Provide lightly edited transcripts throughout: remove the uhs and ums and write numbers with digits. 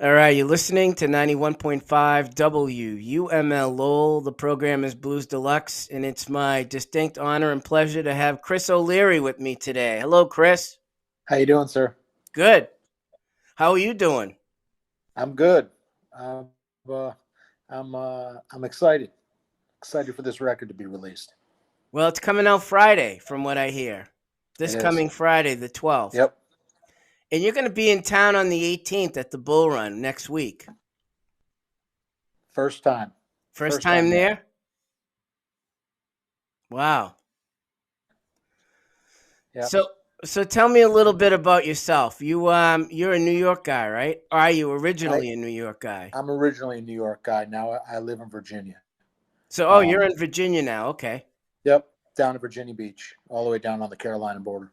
All right, you're listening to 91.5 WUML Lowell. The program is Blues Deluxe, and it's my distinct honor and pleasure to have Chris O'Leary with me today. Hello, Chris. How you doing, sir? Good. How are you doing? I'm good. Uh, I'm excited for this record to be released. Well, it's coming out Friday, from what I hear. This It is. coming Friday, the 12th. Yep. And you're going to be in town on the 18th at the Bull Run next week. First time. First time there? Wow. Yeah. So tell me a little bit about yourself. You're a New York guy, right? Or are you originally a New York guy? I'm originally a New York guy. Now I live in Virginia. So you're in Virginia now. Okay. Yep. Down to Virginia Beach, all the way down on the Carolina border.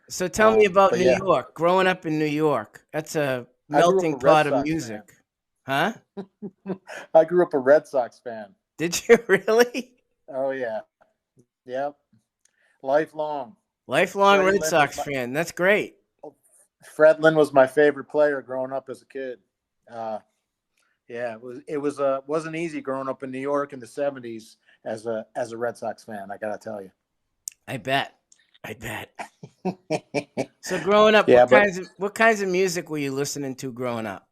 So tell me about New Yeah, York. Growing up in New York, that's a I grew up melting a Red pot of Sox music, huh? fan. I grew up a Red Sox fan. Did you really? Oh yeah. Yep. Lifelong. Lifelong Freddie Red Lynn Sox fan. That's great. Fred Lynn was my favorite player growing up as a kid. Yeah, it was wasn't easy growing up in New York in the '70s as a Red Sox fan. I gotta tell you. I bet. I bet. So growing up, Yeah, but what kinds of music were you listening to growing up?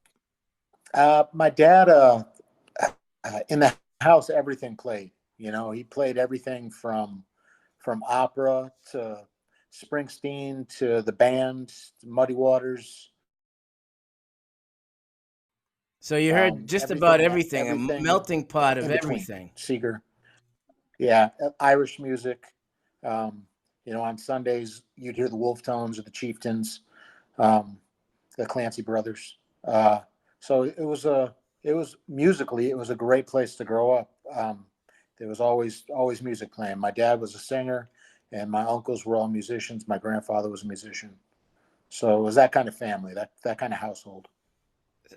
my dad in the house everything played. You know, he played everything from opera to Springsteen to the band, Muddy Waters, So you heard just about everything everything, a everything melting pot of in between. everything. Seeger, yeah, Irish music. On Sundays you'd hear the Wolf Tones or the Chieftains, um, the Clancy Brothers. So it was musically, it was a great place to grow up. There was always music playing. My dad was a singer, and my uncles were all musicians. My grandfather was a musician, so it was that kind of family, that kind of household.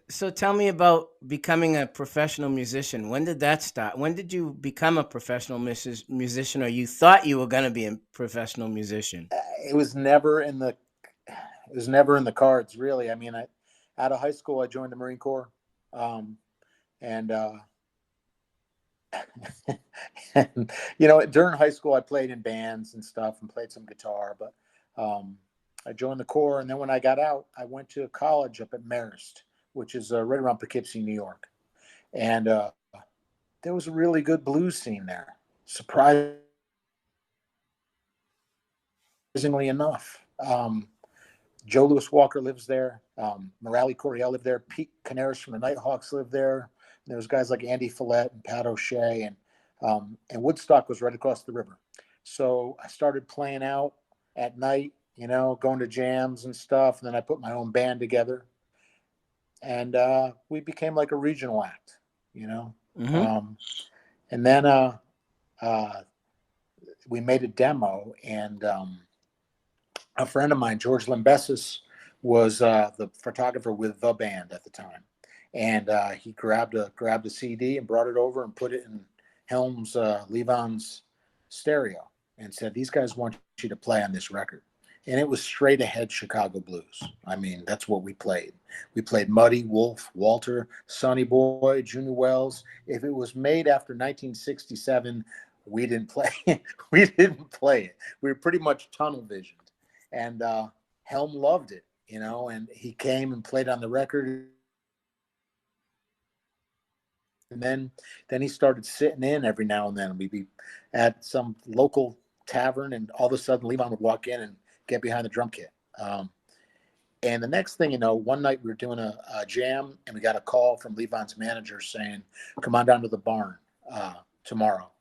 So tell me about becoming a professional musician. When did that start? When did you become a professional musician, or you thought you were going to be a professional musician? It was never in the it was never in the cards, really. I mean, out of high school, I joined the Marine Corps, um, and and during high school, I played in bands and stuff and played some guitar. But I joined the Corps, and then when I got out, I went to college up at Marist, which is right around Poughkeepsie, New York, and there was a really good blues scene there. Surprisingly enough. Joe Louis Walker lives there. Morale Coriel lived there. Pete Canaris from the Nighthawks lived there. And there was guys like Andy Follett and Pat O'Shea, and Woodstock was right across the river. So I started playing out at night, going to jams and stuff. And then I put my own band together, and we became like a regional act, you know. Mm-hmm. Um, and then uh, we made a demo, and a friend of mine, George Limbesis, was the photographer with the band at the time, and he grabbed a CD and brought it over and put it in Helm's Levon's stereo, and said, "These guys want you to play on this record." And it was straight ahead Chicago blues. I mean, that's what we played. We played Muddy, Wolf, Walter, Sonny Boy, Junior Wells. If it was made after 1967, we didn't play it. We didn't play it. We were pretty much tunnel visioned. And Helm loved it, and he came and played on the record. And then he started sitting in every now and then. We'd be at some local tavern, and all of a sudden Levon would walk in and get behind the drum kit. And the next thing you know, one night we were doing a jam, and we got a call from Levon's manager saying, "Come on down to the barn tomorrow.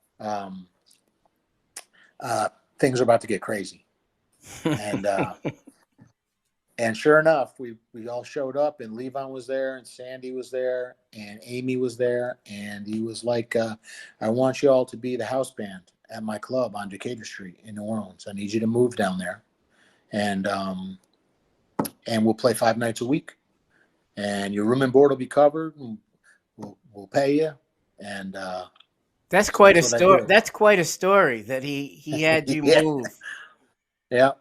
Things are about to get crazy." And and sure enough, we all showed up, and Levon was there, and Sandy was there, and Amy was there, and he was like, "I want you all to be the house band at my club on Decatur Street in New Orleans. I need you to move down there, and we'll play 5 nights a week, and your room and board will be covered, and we'll pay you." And That's so quite a that's what I story. did. That's quite a story that he had you Yeah, move. yeah,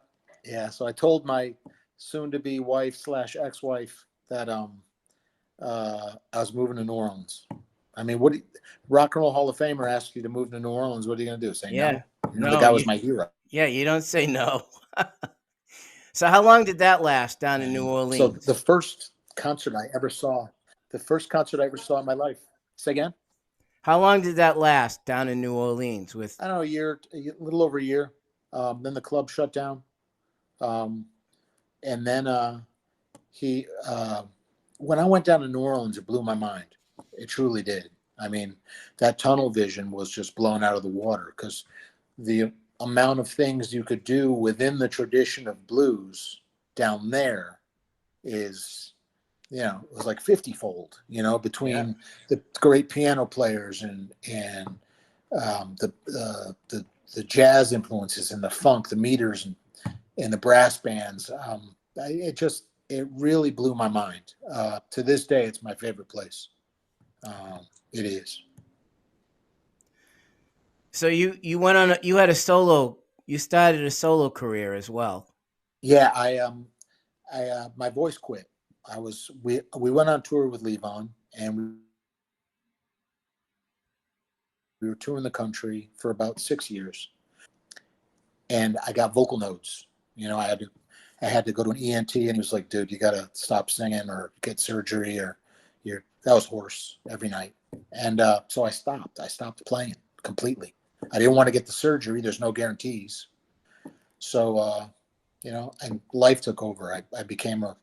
yeah. So I told my soon-to-be wife / ex-wife that I was moving to New Orleans. I mean, Rock and Roll Hall of Famer asks you to move to New Orleans. What are you going to do? Say Yeah. no? The guy was my hero. Yeah, you don't say no. So how long did that last down in New And so Orleans? the first concert I ever saw in my life. Say again? How long did that last down in New Orleans with I don't know, a little over a year. Then the club shut down. Um, and then he, when I went down to New Orleans, it blew my mind. It truly did. I mean, that tunnel vision was just blown out of the water because the amount of things you could do within the tradition of blues down there is, it was like 50-fold, between the great piano players and the jazz influences and the funk, the meters and the brass bands. It really blew my mind. To this day, it's my favorite place. It is. So you went on you started a solo career as well. Yeah, my voice quit. We went on tour with Levon, and we were touring the country for about 6 years. And I got vocal nodes. I had to go to an ENT, and he was like, "Dude, you got to stop singing or get surgery, or that was hoarse every night." And so I stopped. I stopped playing completely. I didn't want to get the surgery. There's no guarantees. So, and life took over. I became a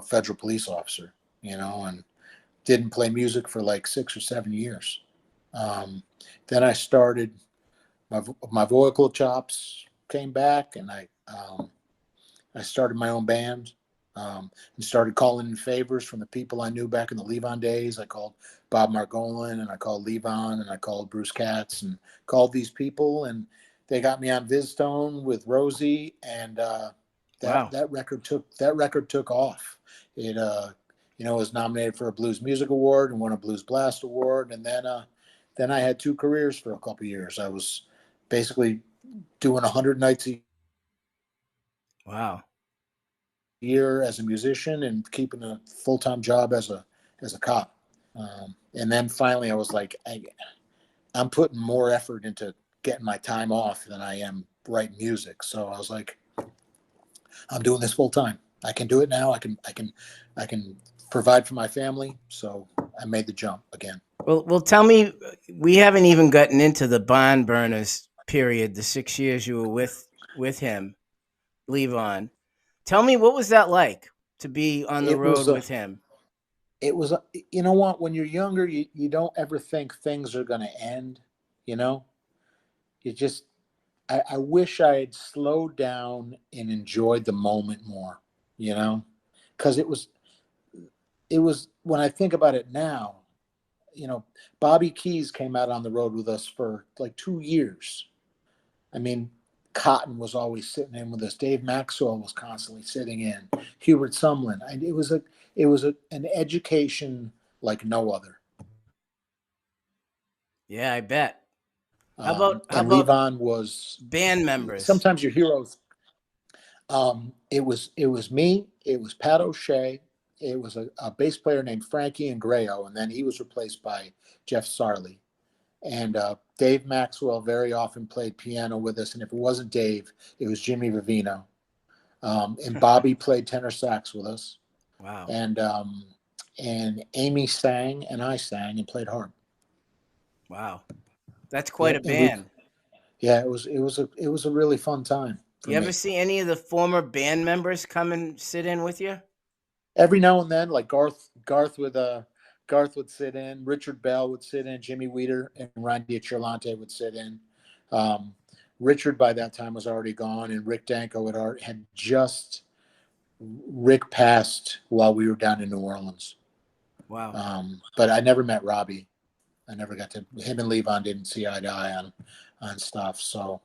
federal police officer, and didn't play music for like 6 or 7 years. Then I started my vocal chops came back, and I started my own band, and started calling in favors from the people I knew back in the Levon days. I called Bob Margolin, and I called Levon, and I called Bruce Katz, and called these people, and they got me on VizTone with Rosie, and that record took off. It was nominated for a Blues Music Award and won a Blues Blast Award, and then I had 2 careers for a couple of years. I was basically doing 100 nights a year as a musician and keeping a full-time job as a cop. And then finally I was like, I'm putting more effort into getting my time off than I am writing music. So I was like, I'm doing this full time. I can do it now. I can provide for my family. So I made the jump again. Well, tell me, we haven't even gotten into the Barnburners period, the 6 years you were with him, Levon. Tell me, what was that like to be on the road with him? It was, you know what, when you're younger, you don't ever think things are going to end, you just, I wish I had slowed down and enjoyed the moment more, because it was, when I think about it now, Bobby Keys came out on the road with us for like 2 years. I mean, Cotton was always sitting in with us. Dave Maxwell was constantly sitting in. Hubert Sumlin. It was an education like no other. Yeah, I bet. How about Levon was band members? Sometimes your heroes. It was me. It was Pat O'Shea. It was a bass player named Frankie Ingrao, and then he was replaced by Jeff Sarley. And Dave Maxwell very often played piano with us, and if it wasn't Dave, it was Jimmy Vivino. And Bobby played tenor sax with us. Wow. And Amy sang, and I sang and played harp. Wow, that's quite a band. It was a really fun time. You ever see any of the former band members come and sit in with you? Every now and then, like Garth would sit in, Richard Bell would sit in, Jimmy Weeder and Randy Chirlante would sit in. Richard by that time was already gone, and Rick Danko had just Rick passed while we were down in New Orleans. Wow. But I never met Robbie. I never got to. Him and Levon didn't see eye to eye on stuff. So.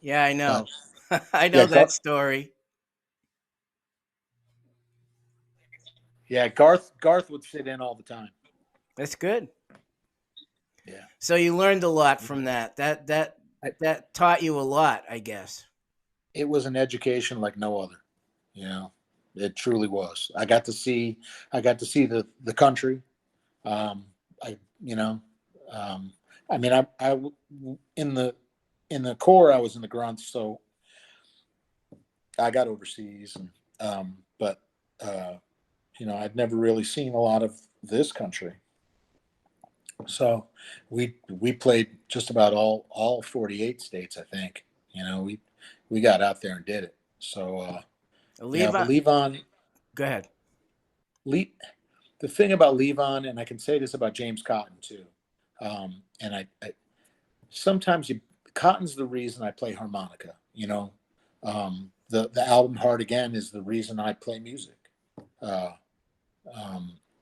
Yeah, I know. I know that story. Yeah, Garth would sit in all the time. That's good. Yeah. So you learned a lot from that. That taught you a lot, I guess. It was an education like no other, It truly was. I got to see the country. I you know, I mean, I in the Corps I was in the grunts, so I got overseas, and but I'd never really seen a lot of this country. So we played just about all 48 states, I think. We got out there and did it. So but Levon, Levon, go ahead. The thing about Levon, and I can say this about James Cotton too, and I sometimes Cotton's the reason I play harmonica. The album Hard Again is the reason I play music.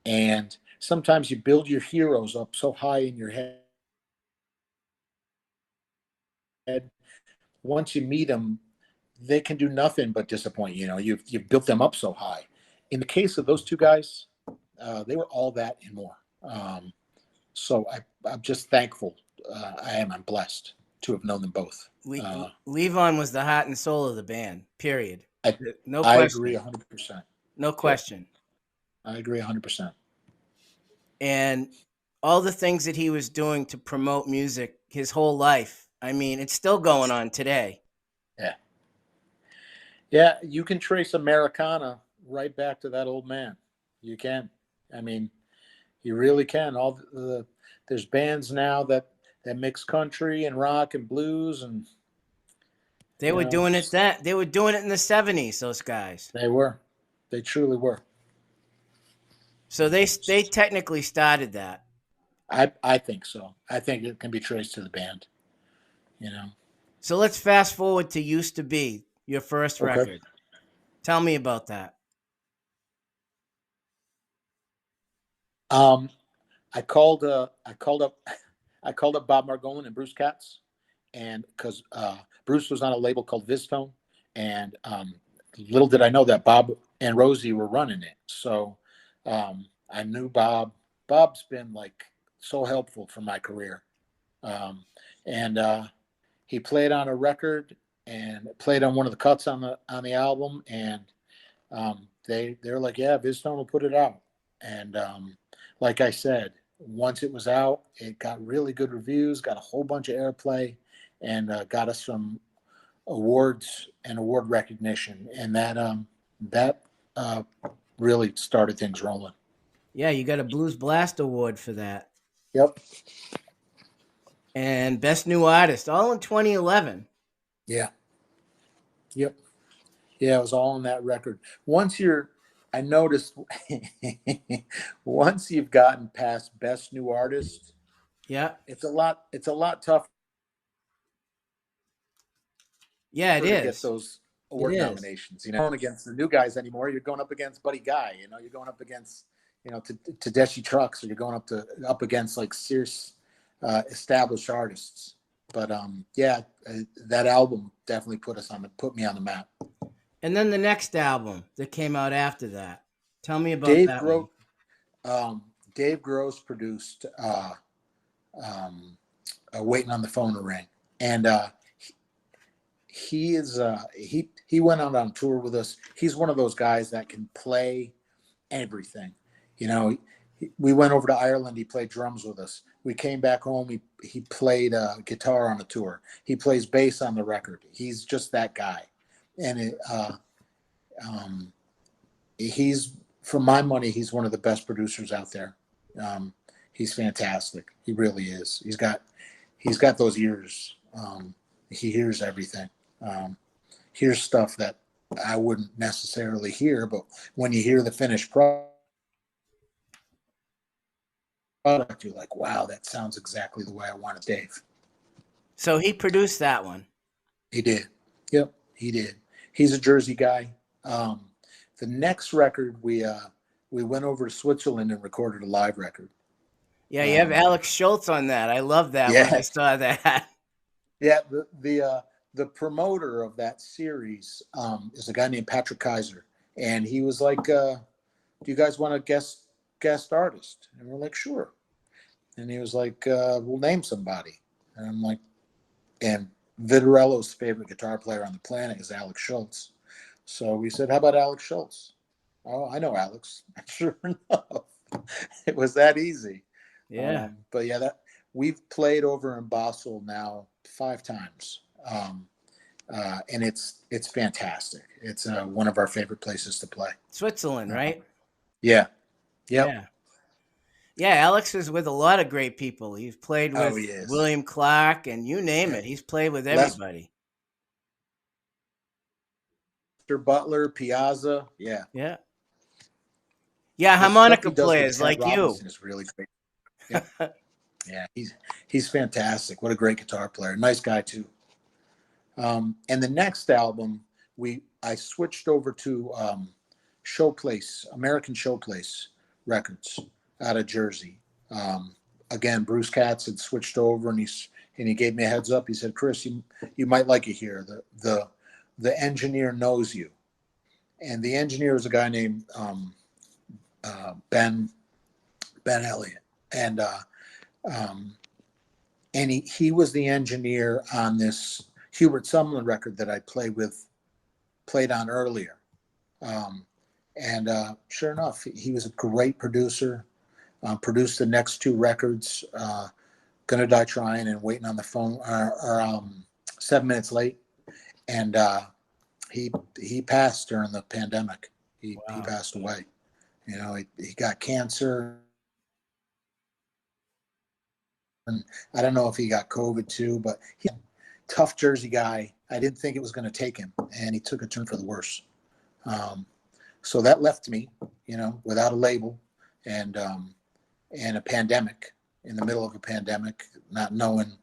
And sometimes you build your heroes up so high in your head. Once you meet them, they can do nothing but disappoint you. You've built them up so high. In the case of those two guys, they were all that and more. So I'm just thankful. I'm blessed to have known them both. Levon was the heart and soul of the band, period. No question. I agree 100%. No question. I agree 100%. And all the things that he was doing to promote music his whole life, I mean, it's still going on today. Yeah. Yeah, you can trace Americana right back to that old man. You can. I mean, you really can. There's bands now that mix country and rock and blues, and they were doing it they were doing it in the 70s, those guys. They were. They truly were. So they technically started that. I think so. I think it can be traced to the band. So let's fast forward to Used to Be, your first record. Tell me about that. I called up Bob Margolin and Bruce Katz, and because Bruce was on a label called Vivino, and little did I know that Bob and Rosie were running it. So I knew Bob. Bob's been like so helpful for my career, and he played on a record and played on one of the cuts on the album, and they're like, yeah, Vivino will put it out, and like I said, once it was out, it got really good reviews, got a whole bunch of airplay, and got us some awards and award recognition, and that really started things rolling. Yeah, you got a Blues Blast award for that. Yep. And Best New Artist, all in 2011. Yeah. Yep. Yeah, it was all on that record. I noticed once you've gotten past Best New Artist, yeah, it's a lot tougher. Yeah, it is. To get those award nominations. You're going against the new guys anymore. You're going up against Buddy Guy. You're going up against Tedeschi Trucks, or you're going up against like serious established artists. But that album definitely put me on the map. And then the next album that came out after that. Tell me about that one. Dave Gross produced Waiting on the Phone to Ring. And he went out on tour with us. He's one of those guys that can play everything. We went over to Ireland. He played drums with us. We came back home. He played guitar on a tour. He plays bass on the record. He's just that guy. And he's, for my money, he's one of the best producers out there. He's fantastic. He really is. He's got those ears. He hears everything. Hears stuff that I wouldn't necessarily hear, but when you hear the finished product, you're like, wow, that sounds exactly the way I want it, Dave. So he produced that one. He did. Yep, he did. He's a Jersey guy. The next record, we went over to Switzerland and recorded a live record. Yeah, you have Alex Schultz on that. I love that when I saw that. Yeah, the promoter of that series is a guy named Patrick Kaiser, and he was like, "Do you guys want a guest artist?" And we're like, "Sure." And he was like, "We'll name somebody." And I'm like, and Vitorello's favorite guitar player on the planet is Alex Schultz. So we said, how about Alex Schultz? Oh, I know, Alex. Sure enough, it was that easy. Yeah. But yeah, that we've played over in Basel now 5 times, and it's fantastic. It's one of our favorite places to play. Switzerland, right? Yeah. Yep. Yeah. Yeah, Alex is with a lot of great people. He's played Oh, with he is. William Clark and you name Yeah. it. He's played with Lester everybody. Butler, Piazza. Yeah. Yeah. Yeah, The stuff he harmonica does with players Ted like you. Robinson is really great. Yep. Yeah, he's fantastic. What a great guitar player. Nice guy too. And the next album, I switched over to Showplace, American Showplace Records out of Jersey. Again, Bruce Katz had switched over, and he gave me a heads up. He said, "Chris, you might like it here. The engineer knows you." And the engineer is a guy named Ben Elliott, and he was the engineer on this Hubert Sumlin record that I played on earlier. And sure enough, he was a great producer. Produced the next 2 records, "Gonna Die Trying" and "Waiting on the Phone," or 7 Minutes Late. And he passed during the pandemic. He passed away. You know, he got cancer, and I don't know if he got COVID too, but he's a tough Jersey guy. I didn't think it was going to take him, and he took a turn for the worse. So that left me, without a label, and a pandemic, in the middle of a pandemic, not knowing.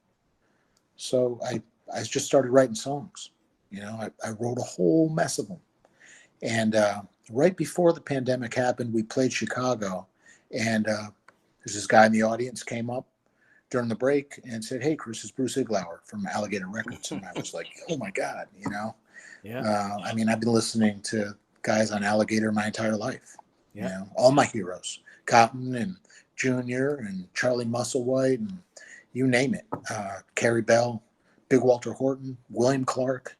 So I just started writing songs. I wrote a whole mess of them. And right before the pandemic happened, we played Chicago, and there's this guy in the audience came up during the break and said, "Hey, Chris, it's Bruce Iglauer from Alligator Records." And I was like, "Oh my God," Yeah. I mean, I've been listening to guys on Alligator my entire life. Yeah. All my heroes, Cotton and Junior and Charlie Musselwhite and you name it. Carrie Bell, Big Walter Horton, William Clark,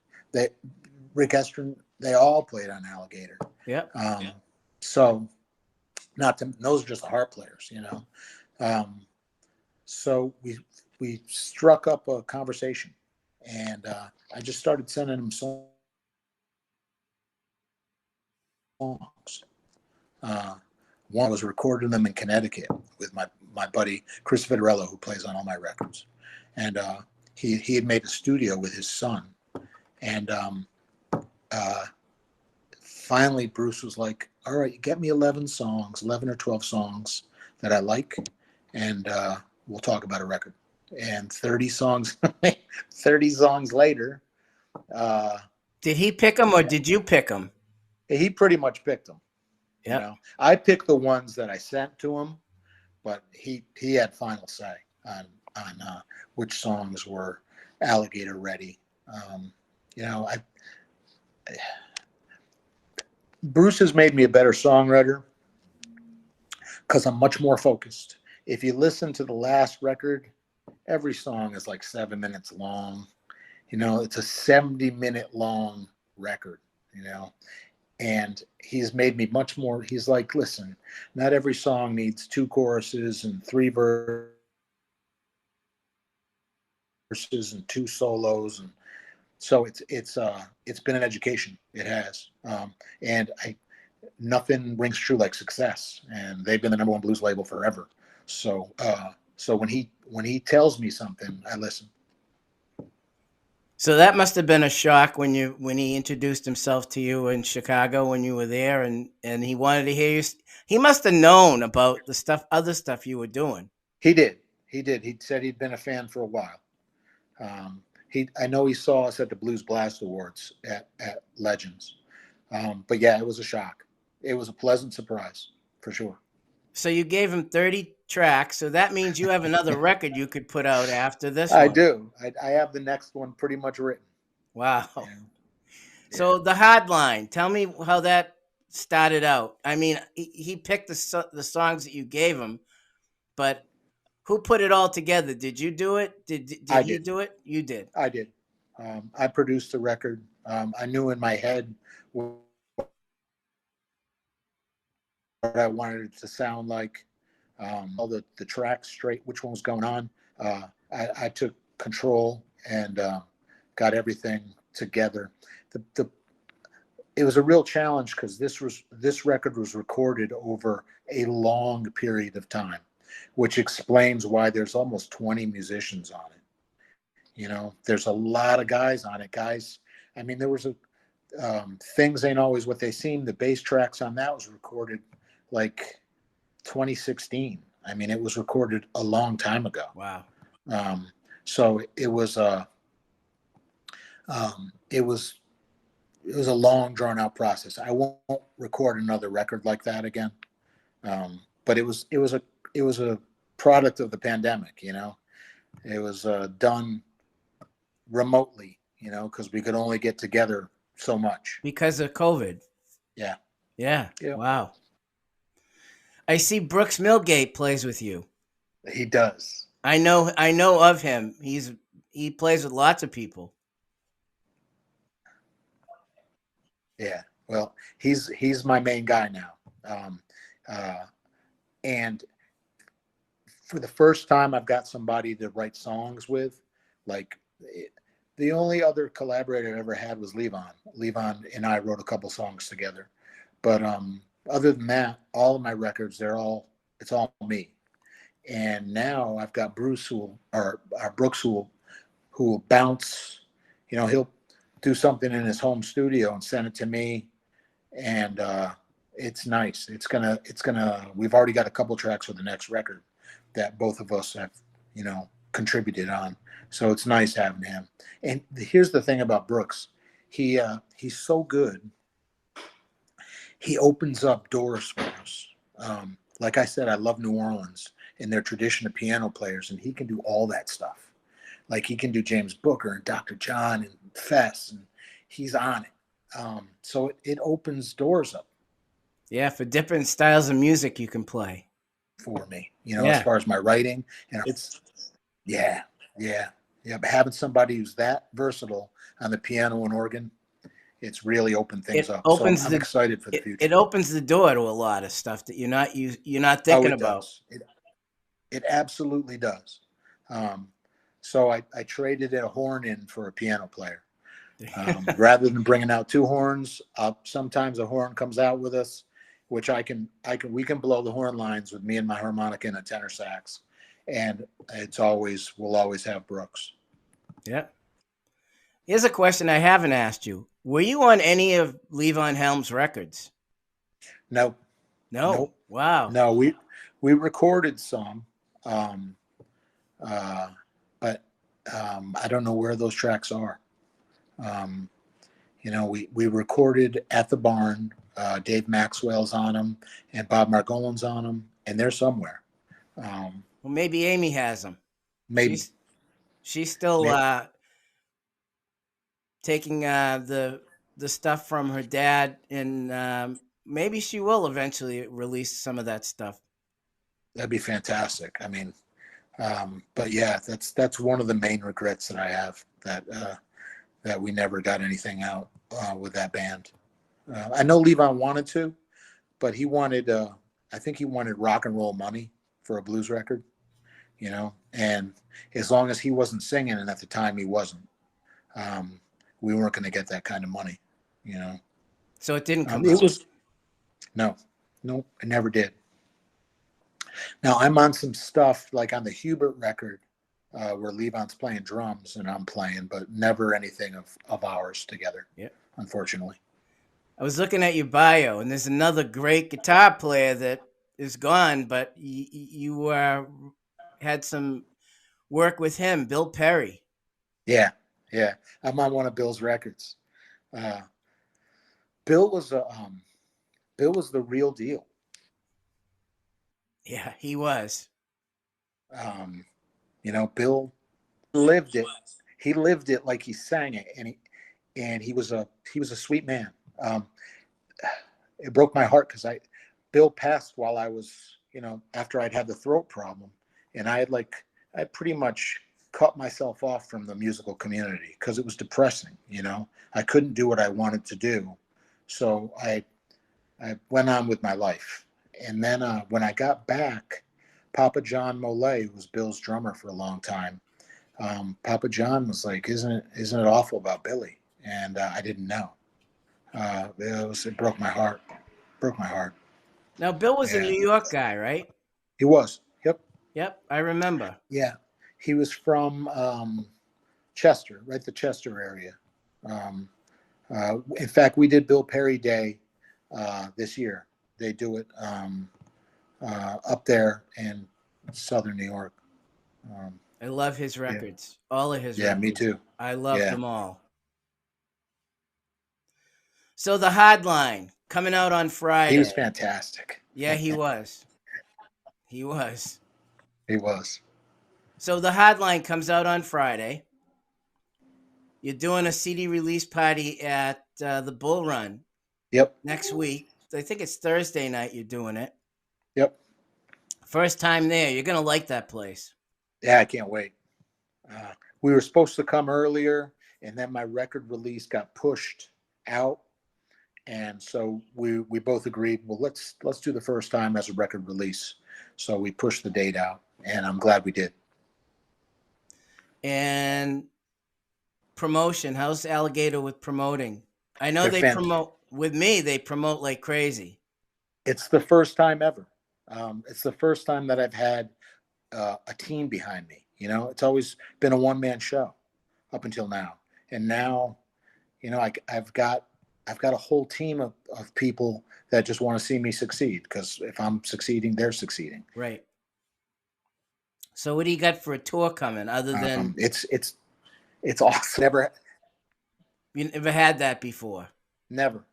Rick Estrin, they all played on Alligator. Yeah. So those are just the harp players, So we struck up a conversation, and I just started sending them songs. One, I was recording them in Connecticut with my buddy Chris Vitarello, who plays on all my records, and he had made a studio with his son, and finally Bruce was like, "All right, get me 11 or 12 songs that I like, and we'll talk about a record." And 30 songs later, Did he pick them or did you pick them? he pretty much picked them. Yeah. I picked the ones that I sent to him, but he had final say on which songs were Alligator ready. Bruce has made me a better songwriter because I'm much more focused. If you listen to the last record, every song is like 7 minutes long. It's a 70-minute long record, and he's made me much more. He's like, "Listen, not every song needs 2 choruses and 3 verses and 2 solos." And so it's been an education. It has. And nothing rings true like Success, and they've been the #1 blues label forever. So when he tells me something, I listen. So that must have been a shock when he introduced himself to you in Chicago when you were there, and he wanted to hear you. He must have known about the other stuff you were doing. He did. He said he'd been a fan for a while. I know he saw us at the Blues Blast Awards at Legends. But yeah, it was a shock. It was a pleasant surprise for sure. So you gave him 30 tracks. So that means you have another record you could put out after this I one. do. I have the next one pretty much written. Wow. Yeah. So the Hardline, tell me how that started out. I mean, he picked the songs that you gave him, but who put it all together? Did you do it? Did he do it? You did. I did. I produced the record. I knew in my head what I wanted it to sound like, all the tracks straight, which one was going on. I took control and got everything together. It was a real challenge because this record was recorded over a long period of time, which explains why there's almost 20 musicians on it. You know, there's a lot of guys on it. Guys, I mean, there was Things Ain't Always What They Seem. The bass tracks on that was recorded like 2016. I mean, it was recorded a long time ago. Wow. So it was a long, drawn out process. I won't record another record like that again. But it was a product of the pandemic. You know, it was done remotely. You know, because we could only get together so much because of COVID. Yeah. Wow. I see Brooks Milgate plays with you. He does. I know of him. He plays with lots of people. Yeah. Well, he's my main guy now. And for the first time, I've got somebody to write songs with. Like, the only other collaborator I ever had was Levon. Levon and I wrote a couple songs together. But other than that, all of my records, it's all me. And now I've got Brooks who will bounce. You know, he'll do something in his home studio and send it to me, and it's nice. It's gonna. We've already got a couple tracks for the next record that both of us have, you know, contributed on. So it's nice having him. And here's the thing about Brooks. He's so good. He opens up doors for us. Like I said, I love New Orleans and their tradition of piano players, and he can do all that stuff. Like, he can do James Booker and Dr. John and Fess, and he's on it. So it opens doors up. Yeah, for different styles of music you can play. For me, you know, as far as my writing, and it's but having somebody who's that versatile on the piano and organ, it's really opened things up. So I'm excited for the future. It opens the door to a lot of stuff that you're not thinking about. It absolutely does. So I traded a horn in for a piano player. Rather than bringing out two horns, sometimes a horn comes out with us, which we can blow the horn lines with me and my harmonica and a tenor sax, and we'll always have Brooks. Yeah. Here's a question I haven't asked you. Were you on any of Levon Helm's records? No. Nope. Wow. No, we recorded some, but I don't know where those tracks are. You know, we recorded at the barn. Dave Maxwell's on them, and Bob Margolin's on them, and they're somewhere. Well, maybe Amy has them. Maybe she's still taking the stuff from her dad, and maybe she will eventually release some of that stuff. That'd be fantastic. I mean, but yeah, that's one of the main regrets that I have, that we never got anything out with that band. I know Levon wanted to, but he wanted, I think he wanted Rock and Roll Money for a blues record, you know, and as long as he wasn't singing, and at the time he wasn't, we weren't going to get that kind of money, you know. So it didn't come out. No, it never did. Now I'm on some stuff like on the Hubert record, where Levon's playing drums and I'm playing, but never anything of ours together. Yeah, unfortunately. I was looking at your bio, and there's another great guitar player that is gone, but you had some work with him, Bill Perry. Yeah. I'm on one of Bill's records. Bill was the real deal. Yeah, he was. You know, Bill lived it. He lived it like he sang it, and he was a sweet man. It broke my heart because Bill passed while I was, you know, after I'd had the throat problem, and I pretty much cut myself off from the musical community because it was depressing. You know, I couldn't do what I wanted to do, so I went on with my life, And then when I got back, Papa John Molay, who was Bill's drummer for a long time, Papa John was like, "Isn't it awful about Billy?" And I didn't know. It broke my heart. Broke my heart. Now, Bill was a Yeah. New York guy, right? He was. Yep. Yep, I remember. Yeah. He was from Chester, right, the Chester area. In fact, we did Bill Perry Day this year. They do it up there in Southern New York. I love his records. Yeah. All of his records. Yeah, me too. I love them all. So the Hardline coming out on Friday. He was fantastic. Yeah, he was. He was. He was. So the Hardline comes out on Friday. You're doing a CD release party at the Bull Run. Yep. Next week. I think it's Thursday night you're doing it. Yep. First time there. You're going to like that place. Yeah, I can't wait. We were supposed to come earlier, and then my record release got pushed out. And so we both agreed, well, let's do the first time as a record release. So we pushed the date out, and I'm glad we did. And promotion, how's Alligator with promoting? I know they promote with me. They promote like crazy. It's the first time ever. It's the first time that I've had a team behind me. You know, it's always been a one-man show up until now, and now, you know, I've got a whole team of people that just want to see me succeed, because if I'm succeeding, they're succeeding. Right. So what do you got for a tour coming other than it's awesome. You never had that before? Never.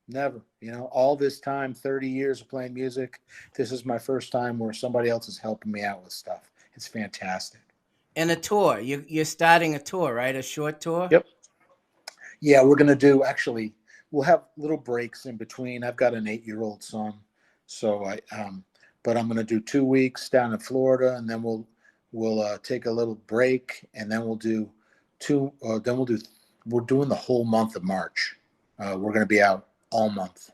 You know, all this time, 30 years of playing music, this is my first time where somebody else is helping me out with stuff. It's fantastic. And a tour. You're starting a tour, right? A short tour? Yep. Yeah, we're going to do, actually, we'll have little breaks in between. I've got an 8-year-old son, so but I'm going to do 2 weeks down in Florida, and then we'll take a little break, and then we're doing the whole month of March. We're going to be out all month,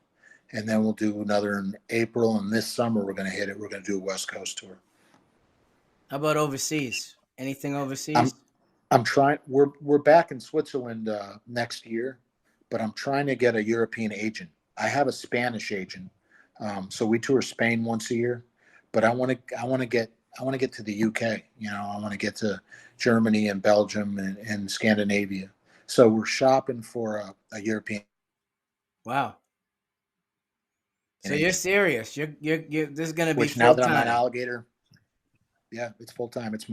and then we'll do another in April, and this summer we're going to hit it. We're going to do a West Coast tour. How about overseas? Anything overseas? I'm trying. We're back in Switzerland next year, but I'm trying to get a European agent. I have a Spanish agent, so we tour Spain once a year. But I want to get to the UK. You know, I want to get to Germany and Belgium and Scandinavia. So we're shopping for a European. Wow. So you're serious? You're this is going to be full-time. Now that I'm an Alligator, yeah, it's full time. It's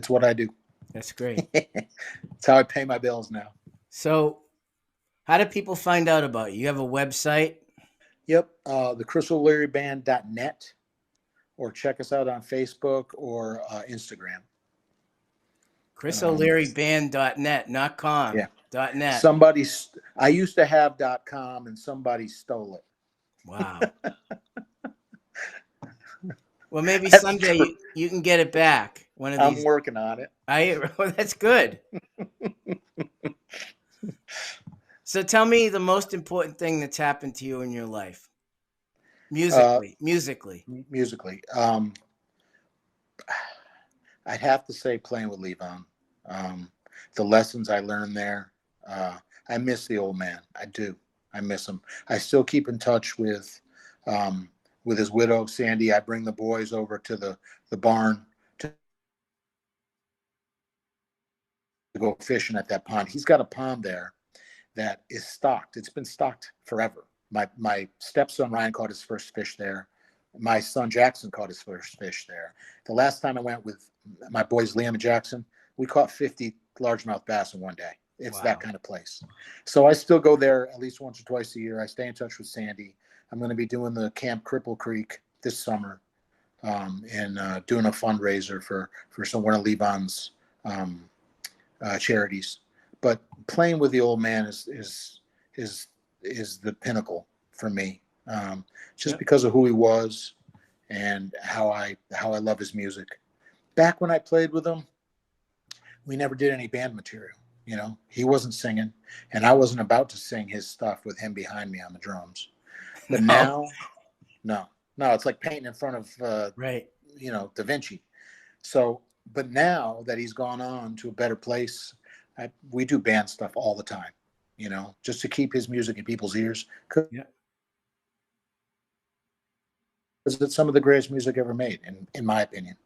what I do. That's great. It's how I pay my bills now. So, how do people find out about you? You have a website? Yep, thechrisolearyband.net, or check us out on Facebook or Instagram. ChrisO'LearyBand.net, not com. Yeah. .net. I used to have .com, and somebody stole it. Wow. Well, maybe someday you can get it back. One of these. I'm working on it. That's good. So tell me the most important thing that's happened to you in your life. Musically. I'd have to say playing with Levon. The lessons I learned there. I miss the old man. I do. I miss him. I still keep in touch with his widow, Sandy. I bring the boys over to the barn to go fishing at that pond. He's got a pond there that is stocked. It's been stocked forever. My stepson Ryan caught his first fish there. My son Jackson caught his first fish there. The last time I went with my boys Liam and Jackson, we caught 50 largemouth bass in one day. It's that kind of place. So I still go there at least once or twice a year. I stay in touch with Sandy. I'm going to be doing the Camp Cripple Creek this summer, and doing a fundraiser for one of Levon's charities. But playing with the old man is the pinnacle for me, just because of who he was and how I love his music. Back when I played with him, we never did any band material. You know, he wasn't singing, and I wasn't about to sing his stuff with him behind me on the drums. But now, no, No, it's like painting in front of Right. Da Vinci. So, but now that he's gone on to a better place, we do band stuff all the time, just to keep his music in people's ears. Yeah. Because it's some of the greatest music ever made, in my opinion.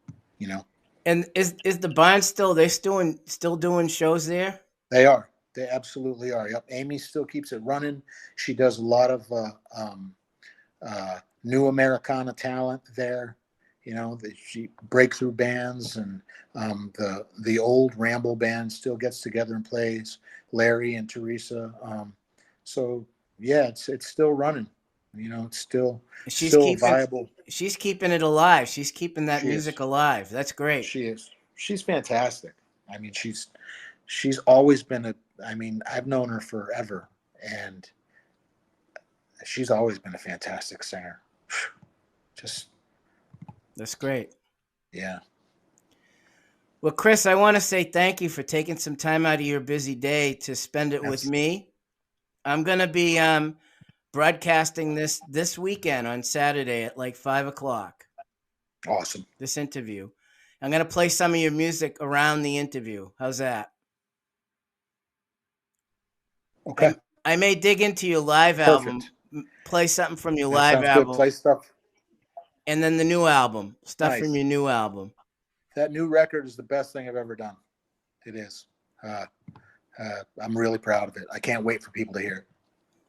And is the band still doing shows there? They are. They absolutely are. Yep. Amy still keeps it running. She does a lot of new Americana talent there. She breakthrough bands, and the old Ramble band still gets together and plays. Larry and Teresa. So yeah, it's still running. It's still viable. She's keeping it alive. She's keeping that music alive. That's great. She is. She's fantastic. I mean, she's always been I've known her forever, and she's always been a fantastic singer. That's great. Yeah. Well, Chris, I want to say thank you for taking some time out of your busy day to spend it with me. I'm going to be broadcasting this weekend on Saturday at like 5:00. Awesome. This interview. I'm going to play some of your music around the interview. How's that? Okay. I may dig into your live album, play something from your live album. Good. Play stuff. And then the new album, stuff from your new album. That new record is the best thing I've ever done. It is. I'm really proud of it. I can't wait for people to hear it.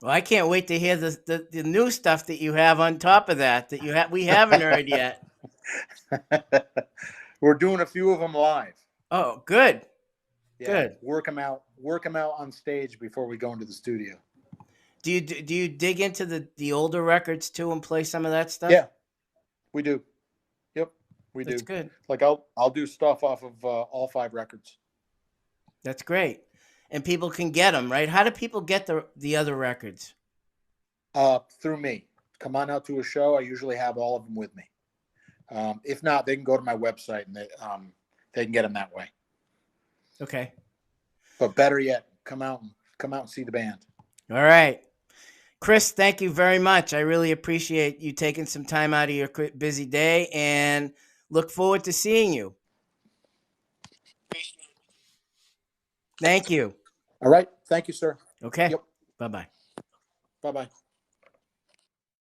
Well, I can't wait to hear the new stuff that you have on top of that we haven't heard yet. We're doing a few of them live. Oh, good. Yeah, good. Work them out on stage before we go into the studio. Do you dig into the older records too and play some of that stuff? Yeah, we do. Yep, we do. That's good. Like I'll do stuff off of all 5 records. That's great. And people can get them, right? How do people get the other records? Through me. Come on out to a show. I usually have all of them with me. If not, they can go to my website and they can get them that way. Okay. But better yet, come out and see the band. All right. Chris, thank you very much. I really appreciate you taking some time out of your busy day, and look forward to seeing you. Thank you. All right. Thank you, sir. Okay. Yep. Bye-bye. Bye-bye.